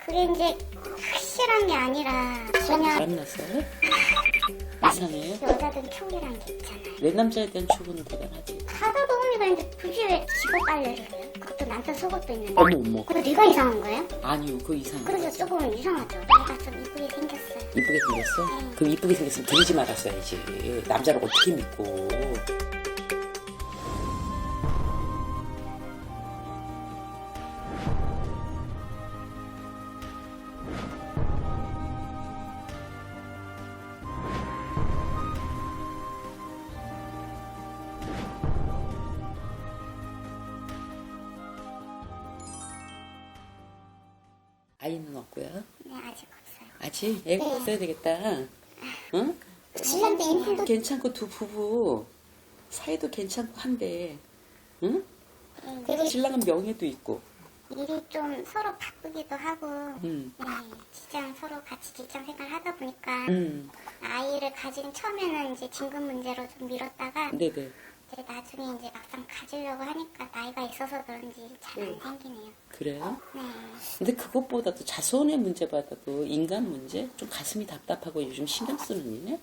그게 이제 확실한 게 아니라 그냥 바람 났어요? 이상해요? 여자들 촉이란 게 있잖아요. 내 남자에 대한 촉은 대단하지. 가사 도우미가 있는데 굳이 왜 직업 빨래를 해요? 그것도 남편 속옷도 있는데. 어머 어머. 그거 내가 이상한 거예요? 아니요, 그거 이상해. 그래서 조금 이상하죠. 내가 좀 이쁘게 생겼어요. 이쁘게 생겼어? 그럼 이쁘게 생겼으면 들이지 말았어야지. 남자를 어떻게 믿고. 아이는 없고요? 네, 아직 없어요. 아직? 애가 없어야 되겠다. 응? 신랑도 인생도 괜찮고 두 부부 사이도 괜찮고 한데, 응? 그래도 신랑은 명예도 있고. 일이 좀 서로 바쁘기도 하고, 응. 네, 직장 서로 같이 직장 생활 하다 보니까 아이를 가진 처음에는 이제 진급 문제로 좀 미뤘다가 네네. 이제 나중에 이제 막상 가지려고 하니까 나이가 있어서 그런지 잘 안 생기네요. 그래요? 네. 근데 그것보다도 자손의 문제보다도 인간 문제? 좀 가슴이 답답하고 요즘 신경 쓰는 일이네?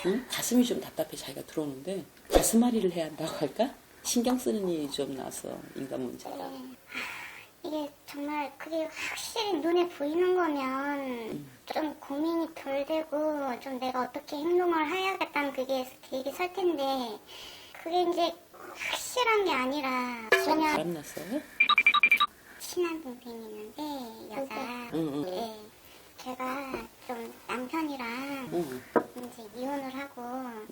응? 가슴이 좀 답답해 자기가 들어오는데 가슴앓이를 해야 한다고 할까? 신경 쓰는 일이 좀 나서 인간 문제가. 이게 정말 그게 확실히 눈에 보이는 거면 좀 고민이 덜 되고 좀 내가 어떻게 행동을 해야겠다는 그게 계획이 설 텐데 그게 이제 확실한 게 아니라 그냥 바람 났어요? 친한 동생이 있는데 여자 응. 네, 걔가 좀 남편이랑 응. 이제 이혼을 하고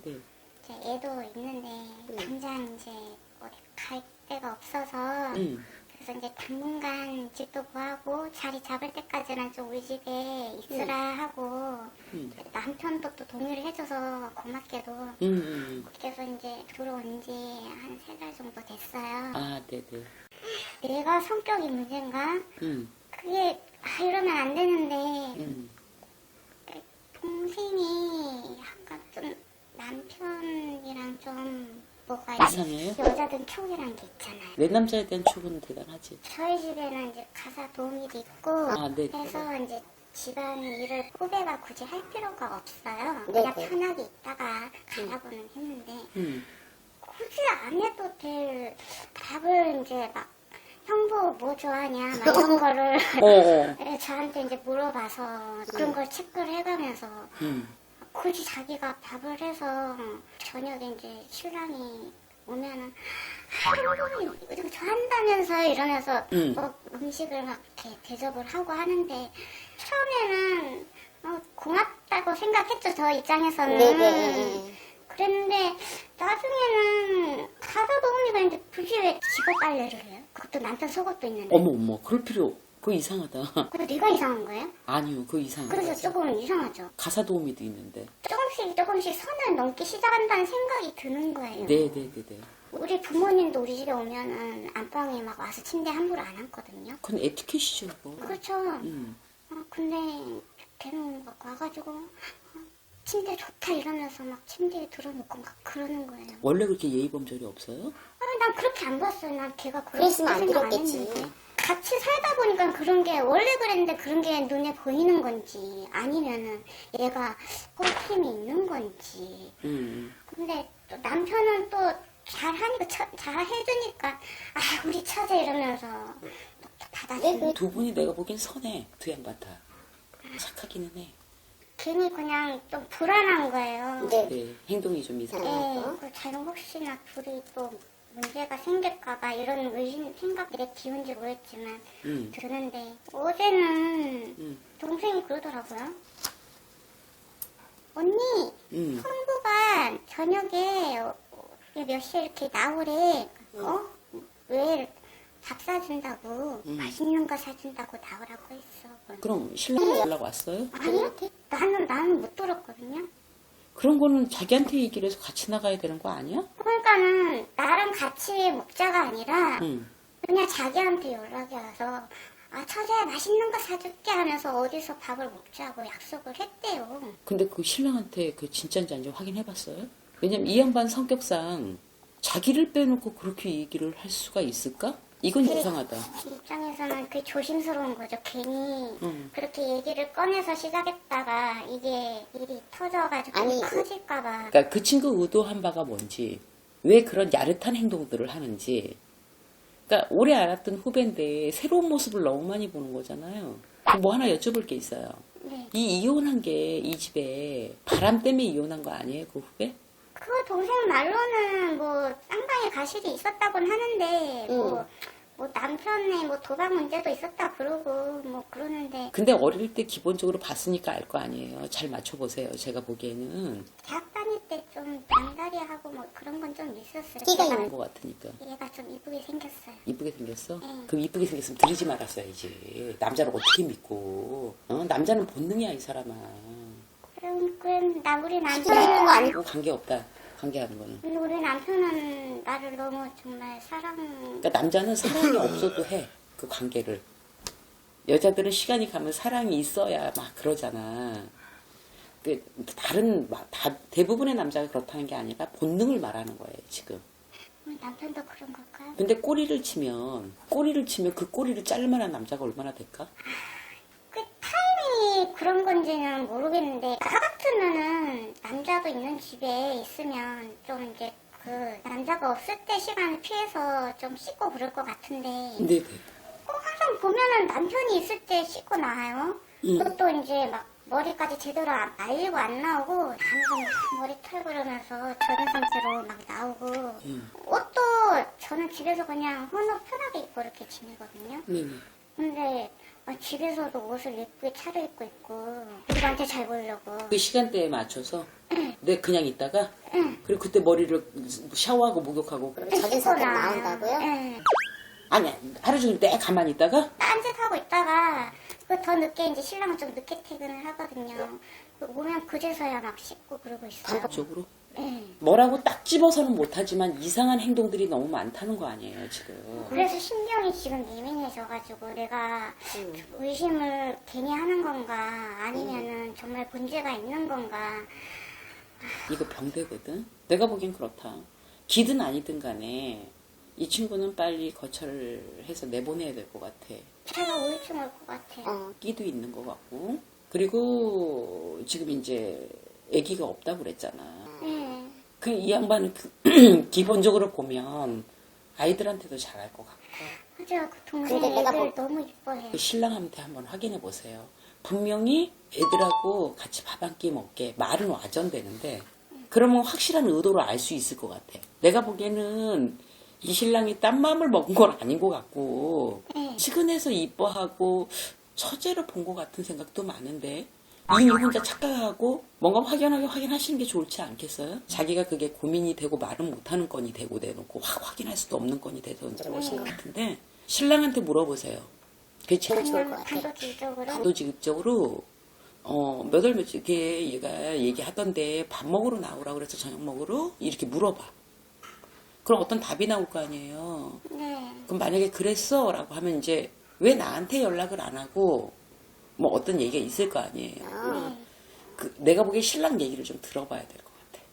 네. 이제 애도 있는데 당장 이제 어디 갈 데가 없어서 응. 그래서 이제 당분간 집도 구하고 자리 잡을 때까지는 좀 우리 집에 있으라 하고 남편도 또 동의를 해줘서 고맙게도 그래서 이제 들어온 지 한 3달 정도 됐어요. 아, 네네. 내가 성격이 문제인가? 응. 그게 이러면 안 되는데 응. 동생이 약간 좀 남편이랑 좀 뭐가 이상해요? 여자들 촉이란 게 있잖아요. 내 남자에 대한 촉은 대단하지. 저희 집에는 이제 가사 도우미도 있고 아, 네. 해서 이제 집안 일을 후배가 굳이 할 필요가 없어요. 그냥 편하게 있다가 가라고는 했는데 굳이 안 해도 될 밥을 이제 막 형부 뭐 좋아하냐 막 이런 거를 저한테 이제 물어봐서 그런 걸 체크를 해가면서 굳이 자기가 밥을 해서 저녁에 이제 신랑이 오면은 이거 좋아한다면서 이러면서 뭐 음식을 막 이렇게 대접을 하고 하는데 처음에는 고맙다고 생각했죠. 저 입장에서는. 네네. 그랬는데 나중에는 가사 도우미가 이제 굳이 왜 직업 빨래를 해요? 그것도 남편 속옷도 있는데. 어머 그럴 필요. 그거 이상하다. 그거 내가 이상한 거예요? 아니요, 그거 이상하다. 그래서 조금 이상하죠. 가사 도우미도 있는데. 조금씩 선을 넘기 시작한다는 생각이 드는 거예요. 네네네네. 우리 부모님도 우리 집에 오면은 안방에 막 와서 침대 함부로 안 앉거든요. 그건 에티켓이죠, 그거. 그렇죠. 근데 걔는 막 와가지고 침대 좋다 이러면서 막 침대에 들어놓고 막 그러는 거예요. 원래 그렇게 예의범절이 없어요? 난 그렇게 안 봤어요. 난 걔가 그랬으면 안 생각 그랬겠지. 했는데. 같이 살다 보니까 그런 게 원래 그랬는데 그런 게 눈에 보이는 건지 아니면은 얘가 꼴팀이 있는 건지. 근데 또 남편은 또 잘하니까 잘 해주니까 우리 처제 이러면서 받아주는. 두 분이 내가 보기엔 선해, 두 양반다. 착하기는 해. 괜히 그냥 좀 불안한 거예요. 네, 행동이 좀 네, 이상해. 그 잘못 혹시나 둘이 또 문제가 생길까봐 이런 의심 생각이 기운지 모르겠지만 드는데 어제는 동생이 그러더라고요. 언니, 형부가 저녁에 몇 시에 이렇게 나오래. 왜 밥 사준다고 맛있는 거 사준다고 나오라고 했어. 그럼 신랑이 연락 왔어요? 아니요, 나는 못 들었거든요. 그런 거는 자기한테 얘기를 해서 같이 나가야 되는 거 아니야? 그러니까는 나랑 같이 먹자가 아니라 그냥 자기한테 연락이 와서 처제야 맛있는 거 사줄게 하면서 어디서 밥을 먹자고 약속을 했대요. 근데 그 신랑한테 그 진짜인지 아닌지 확인해봤어요? 왜냐면 이 양반 성격상 자기를 빼놓고 그렇게 얘기를 할 수가 있을까? 이건 이상하다. 입장에서는 그게 조심스러운 거죠. 괜히 응. 그렇게 얘기를 꺼내서 시작했다가 이게 일이 터져가지고 아니, 커질까봐. 그러니까 그 친구 의도한 바가 뭔지, 왜 그런 야릇한 행동들을 하는지. 그러니까 오래 알았던 후배인데 새로운 모습을 너무 많이 보는 거잖아요. 뭐 하나 여쭤볼 게 있어요. 네. 이 이혼한 게 이 집에 바람 때문에 이혼한 거 아니에요, 그 후배? 그 동생 말로는 뭐 쌍방에 가실이 있었다고는 하는데 뭐 남편의 뭐 도박 문제도 있었다 그러고 뭐 그러는데 근데 어릴 때 기본적으로 봤으니까 알 거 아니에요. 잘 맞춰보세요. 제가 보기에는 대학 다닐 때 좀 양다리하고 뭐 그런 건 좀 있었어요. 끼가 얘가, 그런 거 같으니까. 얘가 좀 이쁘게 생겼어요. 이쁘게 생겼어? 응. 그럼 이쁘게 생겼으면 들이지 말았어야지. 남자를 어떻게 믿고. 남자는 본능이야, 이 사람아. 그럼 나 우리 이쁜 거 남편은 아니고. 관계없다. 관계하는 거는. 근데 우리 남편은 나를 너무 정말 사랑. 그러니까 남자는 사랑이 없어도 해. 그 관계를. 여자들은 시간이 가면 사랑이 있어야 막 그러잖아. 그 대부분의 남자가 그렇다는 게 아니라 본능을 말하는 거예요, 지금. 우리 남편도 그런 걸까요? 근데 꼬리를 치면 그 꼬리를 자를 만한 남자가 얼마나 될까? 그 타임이 그런 건지는 모르겠는데 나 같으면은 남자도 있는 집에 있으면 좀 이제 그 남자가 없을 때 시간을 피해서 좀 씻고 그럴 것 같은데 네네. 꼭 항상 보면은 남편이 있을 때 씻고 나와요. 응. 그것도 이제 막 머리까지 제대로 말리고 안 나오고 항상 막 머리 털고 그러면서 젖은 상태로 막 나오고 옷도 저는 집에서 그냥 헌옷 편하게 입고 이렇게 지내거든요. 네네. 근데 집에서도 옷을 예쁘게 차려입고 있고 누구한테 잘 보이려고. 그 시간대에 맞춰서 내 그냥 있다가 그리고 그때 머리를 샤워하고 목욕하고 젖은 상태로 나온다고요? 응. 아니 하루 종일 내 가만히 있다가 딴짓하고 있다가 그 더 늦게 이제 신랑은 좀 늦게 퇴근을 하거든요. 오면 그제서야 막 씻고 그러고 있어요. 반복적으로 네. 뭐라고 딱 집어서는 못하지만 이상한 행동들이 너무 많다는 거 아니에요 지금. 그래서 신경이 지금 예민해져가지고 내가 의심을 괜히 하는 건가 아니면은 정말 문제가 있는 건가. 이거 병되거든. 내가 보기엔 그렇다. 기든 아니든 간에 이 친구는 빨리 거처를 해서 내보내야 될 것 같아. 제가 우울증 올 것 같아요. 끼도 있는 것 같고. 그리고 지금 이제 아기가 없다고 그랬잖아. 네. 그 이 양반은 기본적으로 보면 아이들한테도 잘할 것 같고. 맞아요. 그 동생 근데 내가 애들 너무 이뻐해요. 그 신랑한테 한번 확인해 보세요. 분명히 애들하고 같이 밥 한 끼 먹게 말은 와전되는데 그러면 확실한 의도를 알 수 있을 것 같아. 내가 보기에는 이 신랑이 딴 마음을 먹은 건 아닌 것 같고 측은해서 이뻐하고 처제로 본 것 같은 생각도 많은데 이미 혼자 착각하고 뭔가 확연하게 확인하시는 게 좋지 않겠어요? 자기가 그게 고민이 되고 말은 못하는 건이 되고 내놓고 확인할 수도 없는 건이 돼서 오신 것 같은데 신랑한테 물어보세요. 그게 제일 좋을 것 같아요. 단도직입적으로. 단도직입적으로 몇 월 며칠에 얘가 얘기하던데 밥 먹으러 나오라고 그래서 저녁 먹으러 이렇게 물어봐. 그럼 어떤 답이 나올 거 아니에요. 네. 그럼 만약에 그랬어 라고 하면 이제 왜 나한테 연락을 안 하고 뭐 어떤 얘기가 있을 거 아니에요. 네. 내가 보기에 신랑 얘기를 좀 들어봐야 될 것 같아.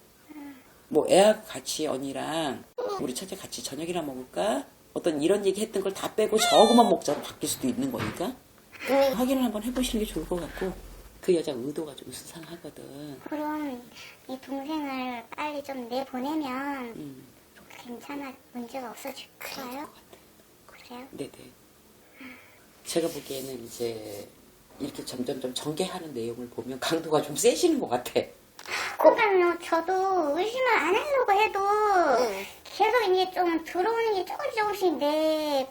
뭐 애하고 같이 언니랑 우리 처제 같이 저녁이나 먹을까? 어떤 이런 얘기 했던 걸 다 빼고 저거만 먹자로 바뀔 수도 있는 거니까 확인을 한번 해보시는 게 좋을 것 같고 그 여자 의도가 좀 수상하거든. 그럼 이 동생을 빨리 좀 내보내면 괜찮아 문제가 없어질까요? 그래요? 네네. 제가 보기에는 이제 이렇게 점점점 전개하는 내용을 보면 강도가 좀 세지는 것 같아. 그러니까요. 저도 의심을 안 하려고 해도 계속 이게 좀 들어오는 게 조금씩 내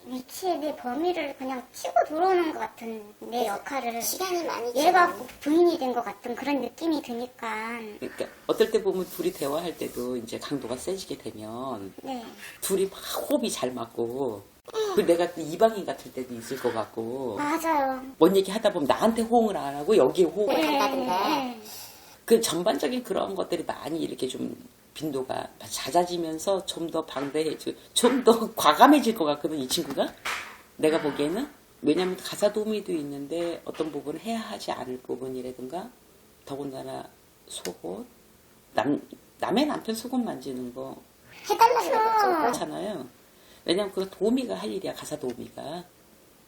위치에 내 범위를 그냥 치고 들어오는 것 같은 내 역할을 시간이 많이 얘가 지나면. 부인이 된 것 같은 그런 느낌이 드니까 그러니까 어떨 때 보면 둘이 대화할 때도 이제 강도가 세지게 되면 네. 둘이 막 호흡이 잘 맞고 그리고 내가 또 이방인 같을 때도 있을 것 같고 맞아요. 뭔 얘기 하다 보면 나한테 호응을 안 하고 여기에 호응을 한다든가. 네. 그 전반적인 그런 것들이 많이 이렇게 좀 빈도가 잦아지면서 좀 더 방대해지고 좀 더 과감해질 것 같거든 이 친구가. 내가 보기에는 왜냐하면 가사 도우미도 있는데 어떤 부분을 해야 하지 않을 부분이라든가 더군다나 속옷 남의 남편 속옷 만지는 거 해달라는 거죠. 그렇잖아요. 왜냐면 그거 도우미가 할 일이야, 가사 도우미가.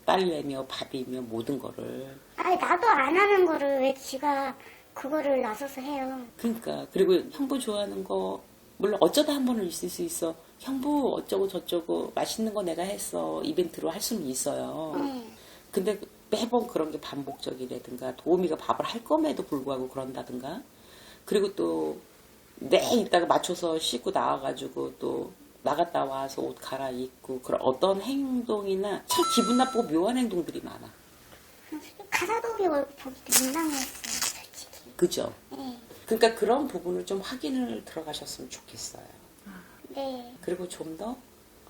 빨래며 밥이며 모든 거를. 아니 나도 안 하는 거를 왜 지가 그거를 나서서 해요. 그러니까 그리고 형부 좋아하는 거 물론 어쩌다 한 번은 있을 수 있어. 형부 어쩌고 저쩌고 맛있는 거 내가 했어. 이벤트로 할 수는 있어요. 근데 매번 그런 게 반복적이라든가 도우미가 밥을 할 ком에도 불구하고 그런다든가 그리고 또 이따가 맞춰서 씻고 나와가지고 또 나갔다 와서 옷 갈아입고 그런 어떤 행동이나 참 기분 나쁘고 묘한 행동들이 많아. 가사도우미 얼굴 보기도 민망했어요, 솔직히. 그죠? 네. 그러니까 그런 부분을 좀 확인을 들어가셨으면 좋겠어요. 네. 그리고 좀 더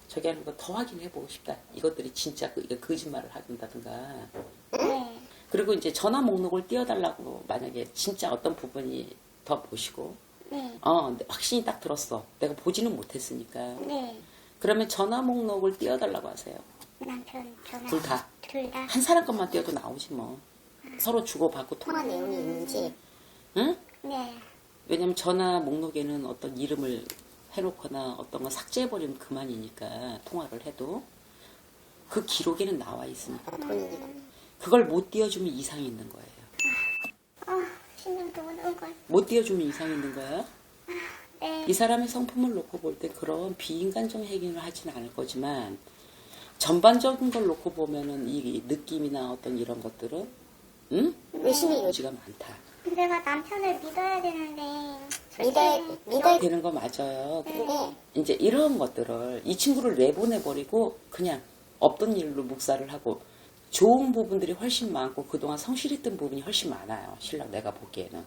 저기 하는 거 더 확인해보고 싶다. 이것들이 진짜 이게 거짓말을 한다든가. 네. 그리고 이제 전화 목록을 띄워달라고 만약에 진짜 어떤 부분이 더 보시고 네. 확신이 딱 들었어. 내가 보지는 못했으니까. 네. 그러면 전화 목록을 띄워달라고 하세요. 남편 전화. 둘 다. 둘 다. 한 사람 것만 띄워도 나오지 뭐. 서로 주고받고 통화 내용이 있는지. 응? 네. 왜냐면 전화 목록에는 어떤 이름을 해놓거나 어떤 거 삭제해버리면 그만이니까 통화를 해도 그 기록에는 나와 있으니까 본인이가. 그걸 못 띄워주면 이상이 있는 거예요. 신경도 오는 걸. 못 띄워주면 이상이 있는 거야. 네. 이 사람의 성품을 놓고 볼 때 그런 비인간적 행위를 하지는 않을 거지만 전반적인 걸 놓고 보면은 이 느낌이나 어떤 이런 것들은 의심이 여지가 많다. 내가 남편을 믿어야 되는데. 믿어야 되는 거 맞아요. 되는데, 이제 이런 것들을 이 친구를 내보내버리고 그냥 없던 일로 묵살을 하고 좋은 부분들이 훨씬 많고 그동안 성실했던 부분이 훨씬 많아요. 신랑 내가 보기에는.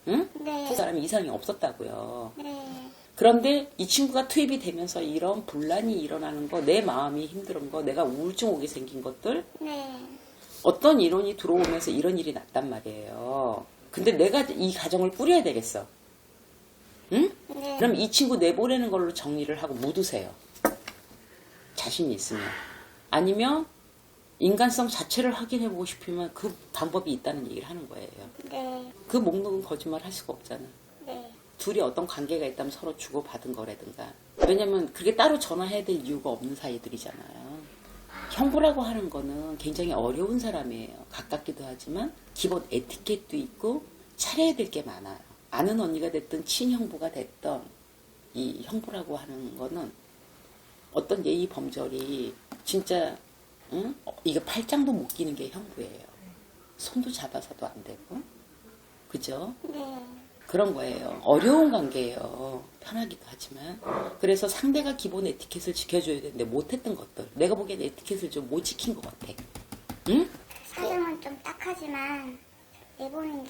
응? 네. 그 사람이 이상이 없었다고요. 네. 그런데 이 친구가 투입이 되면서 이런 분란이 일어나는 거, 내 마음이 힘든 거, 내가 우울증 오게 생긴 것들, 네. 어떤 이론이 들어오면서 이런 일이 났단 말이에요. 근데 내가 이 가정을 꾸려야 되겠어. 응? 네. 그럼 이 친구 내보내는 걸로 정리를 하고 묻으세요. 자신이 있으면. 아니면 인간성 자체를 확인해보고 싶으면 그 방법이 있다는 얘기를 하는 거예요. 네. 그 목록은 거짓말 할 수가 없잖아. 네. 둘이 어떤 관계가 있다면 서로 주고받은 거라든가. 왜냐면 그게 따로 전화해야 될 이유가 없는 사이들이잖아요. 형부라고 하는 거는 굉장히 어려운 사람이에요. 가깝기도 하지만 기본 에티켓도 있고 차려야 될 게 많아요. 아는 언니가 됐든 친형부가 됐든 이 형부라고 하는 거는 어떤 예의 범절이 진짜 이게 팔짱도 못 끼는 게 형부예요. 손도 잡아서도 안 되고. 그죠? 네. 그런 거예요. 어려운 관계예요. 편하기도 하지만. 그래서 상대가 기본 에티켓을 지켜줘야 되는데 못했던 것들. 내가 보기엔 에티켓을 좀 못 지킨 것 같아. 응? 사정은 좀 딱하지만 내보내는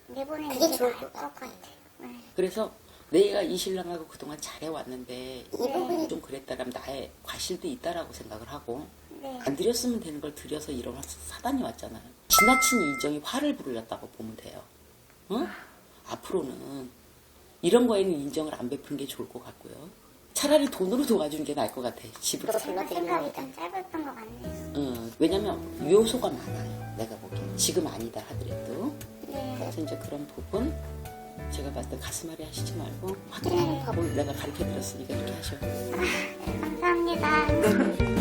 그게 게 좋을 나을 것 것 같아요. 네. 그래서 내가 이 신랑하고 그동안 잘해왔는데 이 부분이 좀 그랬다라면 나의 과실도 있다라고 생각을 하고 네. 안 드렸으면 되는 걸 드려서 이런 사단이 왔잖아요. 지나친 인정이 화를 부르렸다고 보면 돼요. 응? 앞으로는 이런 거에는 인정을 안 베푸는 게 좋을 것 같고요. 차라리 돈으로 도와주는 게 나을 것 같아. 집으로. 또 제가 불러드리는 생각이 겁니다. 좀 짧았던 것 같네요. 왜냐면 요소가 많아요. 내가 보기엔. 지금 아니다 하더라도. 네. 그래서 이제 그런 부분 제가 봤을 때 가슴앓이 하시지 말고 확인하는 법을 내가 가르쳐드렸으니까 이렇게 하셔. 감사합니다.